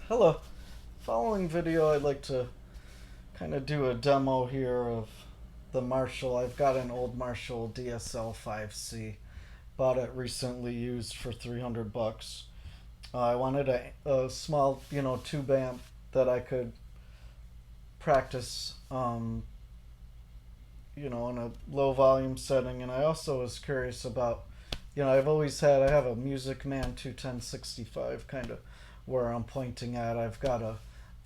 Hello. Following video, I'd like to kind of do a demo here of the Marhsall. I've got an old Marhsall DSL5C. Bought it recently, used for 300 bucks. I wanted a small, tube amp that I could practice, in a low volume setting. And I also was curious about, I have a Music Man 21065 kind of where I'm pointing at. I've got a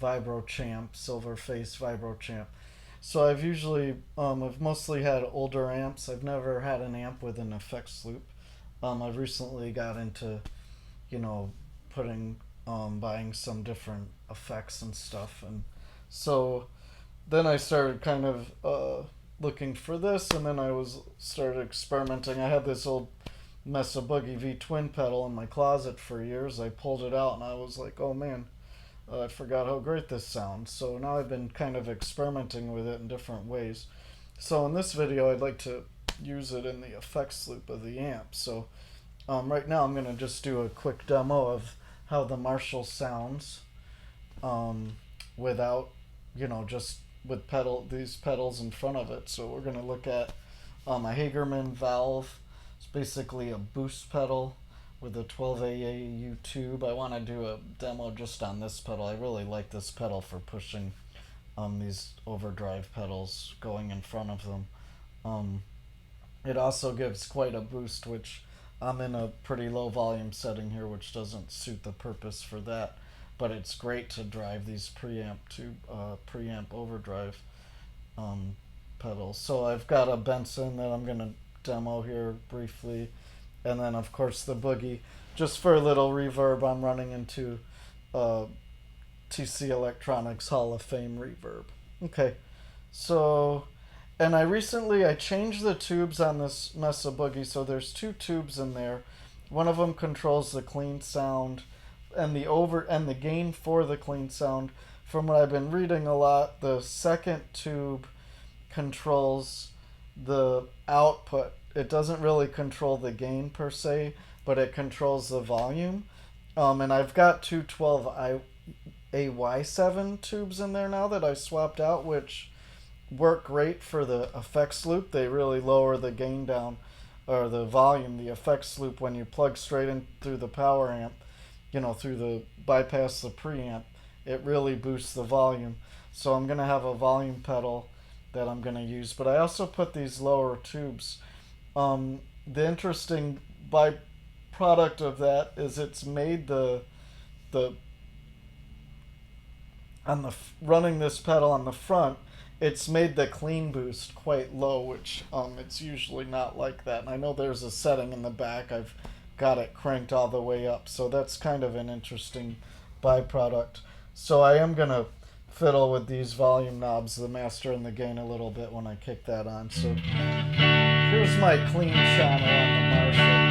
Vibro Champ, silver face Vibro Champ. So I've mostly had older amps. I've never had an amp with an effects loop. I've recently got into, buying some different effects and stuff. And so then I started kind of looking for this, and then started experimenting. I had this old Mesa Boogie V twin pedal in my closet for years. I pulled it out and I was like, oh man, I forgot how great this sounds. So now I've been kind of experimenting with it in different ways. So in this video, I'd like to use it in the effects loop of the amp. So right now I'm going to just do a quick demo of how the Marhsall sounds without, just with these pedals in front of it. So we're going to look at a Hagerman valve. It's basically a boost pedal with a 12 AAU tube. I want to do a demo just on this pedal. I really like this pedal for pushing these overdrive pedals going in front of them. It also gives quite a boost, which I'm in a pretty low volume setting here, which doesn't suit the purpose for that. But it's great to drive these preamp overdrive pedals. So I've got a Benson that I'm going to demo here briefly, and then of course the Boogie. Just for a little reverb, I'm running into TC Electronics Hall of Fame reverb. Okay, so, and I changed the tubes on this Mesa Boogie, so there's two tubes in there. One of them controls the clean sound and the gain for the clean sound. From what I've been reading a lot, the second tube controls the output. It doesn't really control the gain per se, but it controls the volume. And I've got two 12 AY7 tubes in there now that I swapped out, which work great for the effects loop. They really lower the gain down, or the volume, the effects loop, when you plug straight in through the power amp, bypass the preamp. It really boosts the volume. So I'm going to have a volume pedal that I'm going to use, but I also put these lower tubes. The interesting byproduct of that is it's made running this pedal on the front, it's made the clean boost quite low, which it's usually not like that. And I know there's a setting in the back. I've got it cranked all the way up, so that's kind of an interesting byproduct. So I am going to fiddle with these volume knobs, the master and the gain, a little bit when I kick that on. So here's my clean channel on the Marhsall.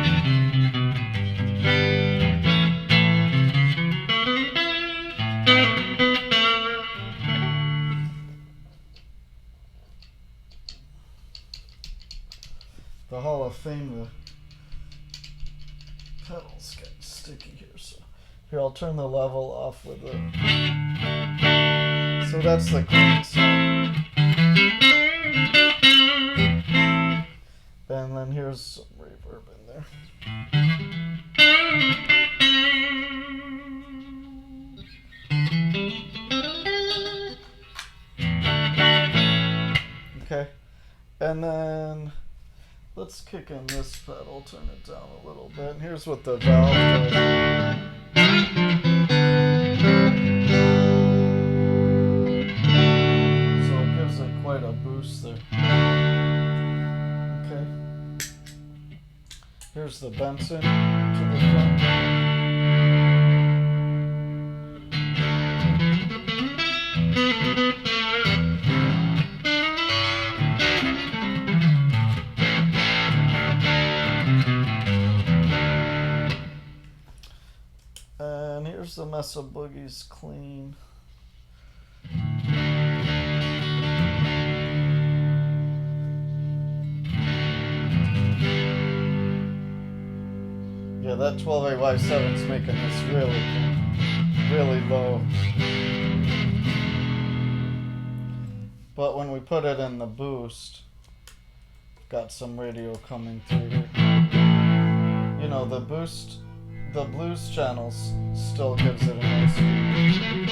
The Hall of Fame, the pedals get sticky here, so here I'll turn the level off with it. So that's the clean sound. And then here's some reverb in there. Okay, and then let's kick in this pedal, turn it down a little bit, and here's what the valve does. So it gives it quite a boost there. Okay. Here's the Benson to the front. And here's the Mesa Boogie's clean. Yeah, that 12AY7's making this really low. But when we put it in the boost, got some radio coming through here. You know, the boost, the blues channels still gives it a nice beat.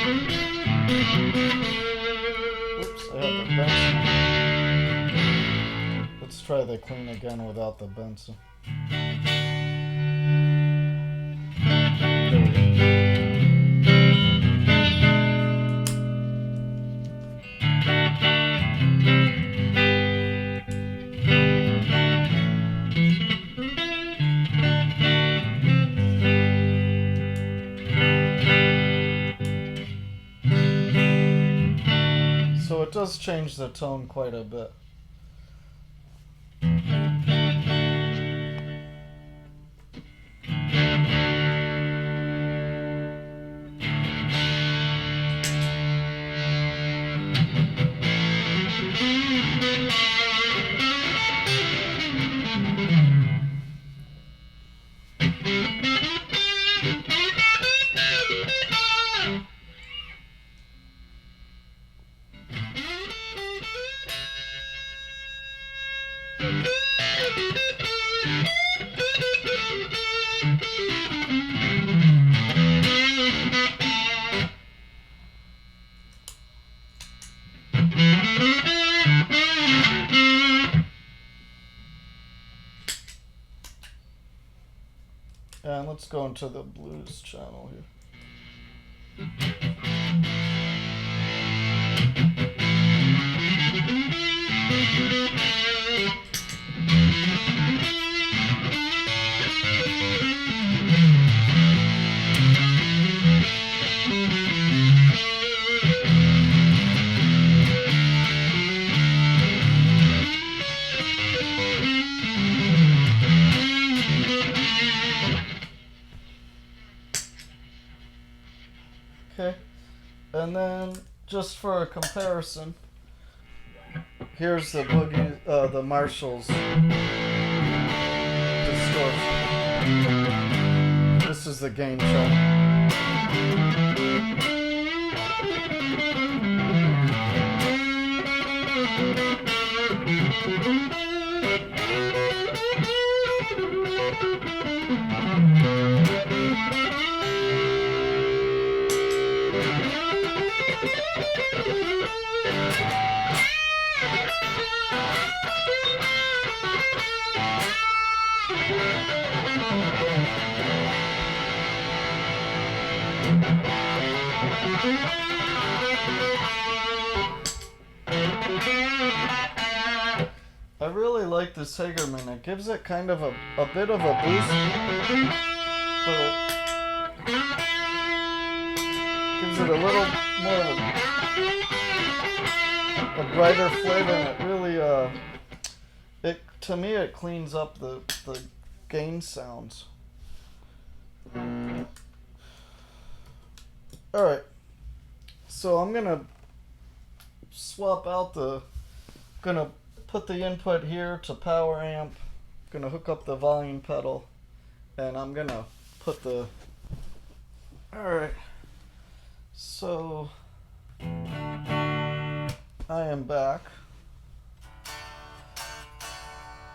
Oops, I had the Benson. Let's try the clean again without the Benson. So it does change the tone quite a bit. And let's go into the blues channel here. Okay, and then just for a comparison, here's the Boogie, the Marhsall's distortion. This is the gain channel. I really like this Hagerman. It gives it kind of a bit of a boost, but it gives it a little more of a brighter flavor, and it really, to me, it cleans up the gain sounds. Alright, so I'm gonna swap out gonna put the input here to power amp, gonna hook up the volume pedal, and I'm gonna put alright, so I am back,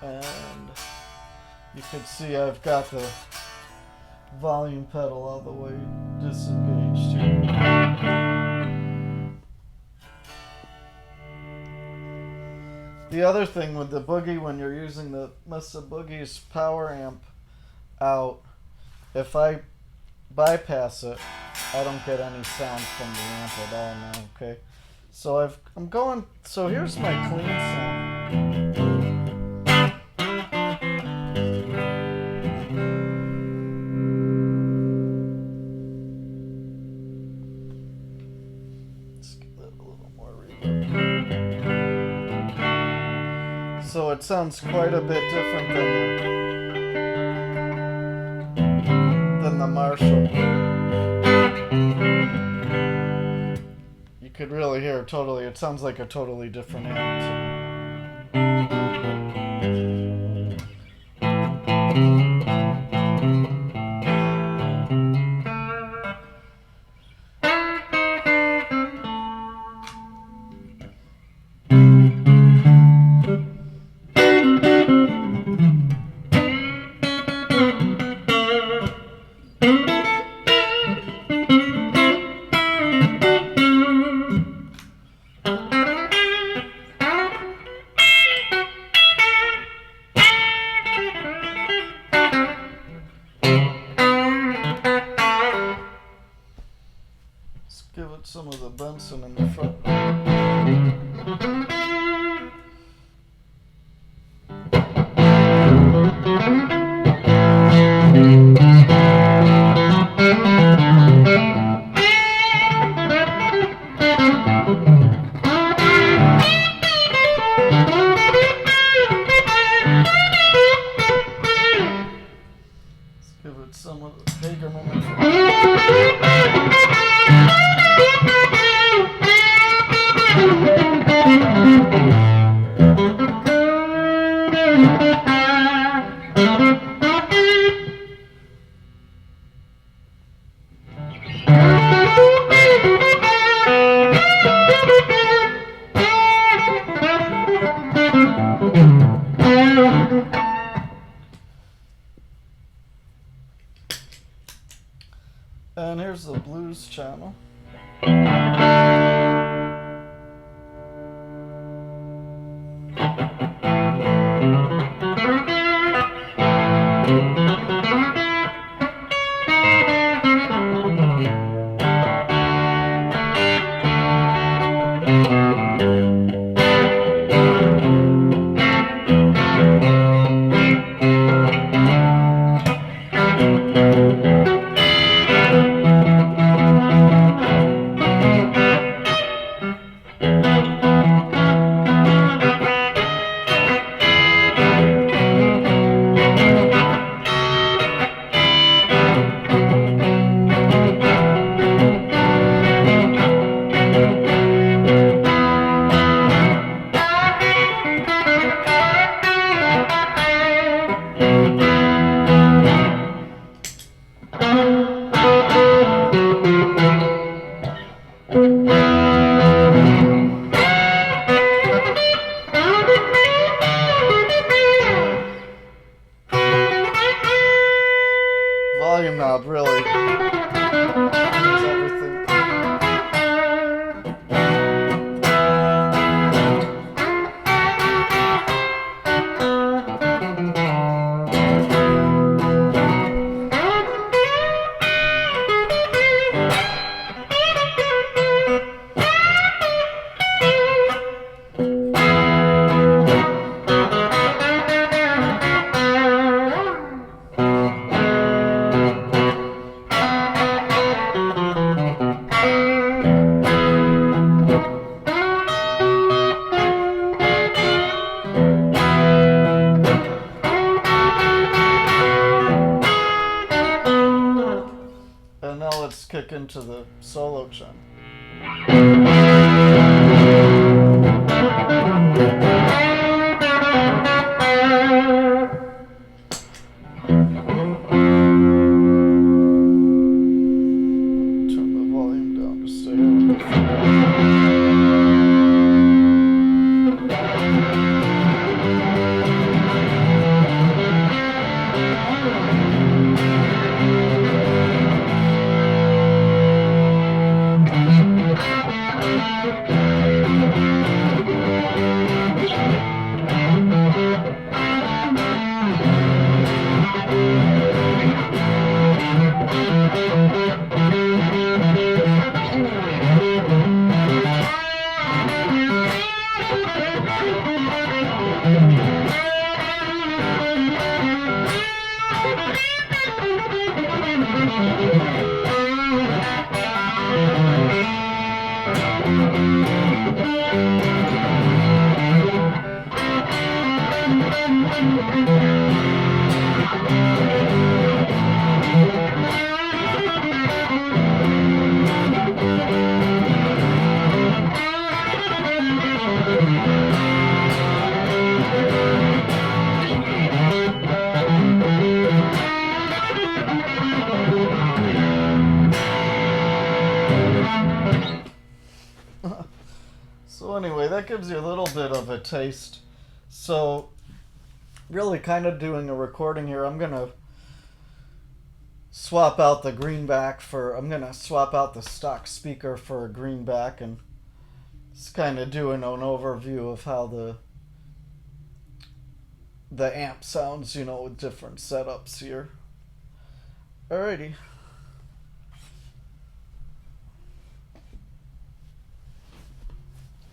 and you can see I've got the volume pedal all the way disengaged here. The other thing with the Boogie, when you're using the Mesa Boogie's power amp out, if I bypass it, I don't get any sound from the amp at all now, okay? So so here's my clean sound. So it sounds quite a bit different than the Marhsall. You could really hear it sounds like a totally different amp. Give it some of the Benson in the front. Let's give it some of the Hagerman in front. And here's the blues channel. Volume knob really does everything. And now let's kick into the solo channel. Turn the volume down to stay on the floor. So anyway, that gives you a little bit of a taste. So really kind of doing a recording here. I'm gonna swap out the greenback I'm gonna swap out the stock speaker for a greenback, and it's kind of doing an overview of how the amp sounds, you know, with different setups here. Alrighty.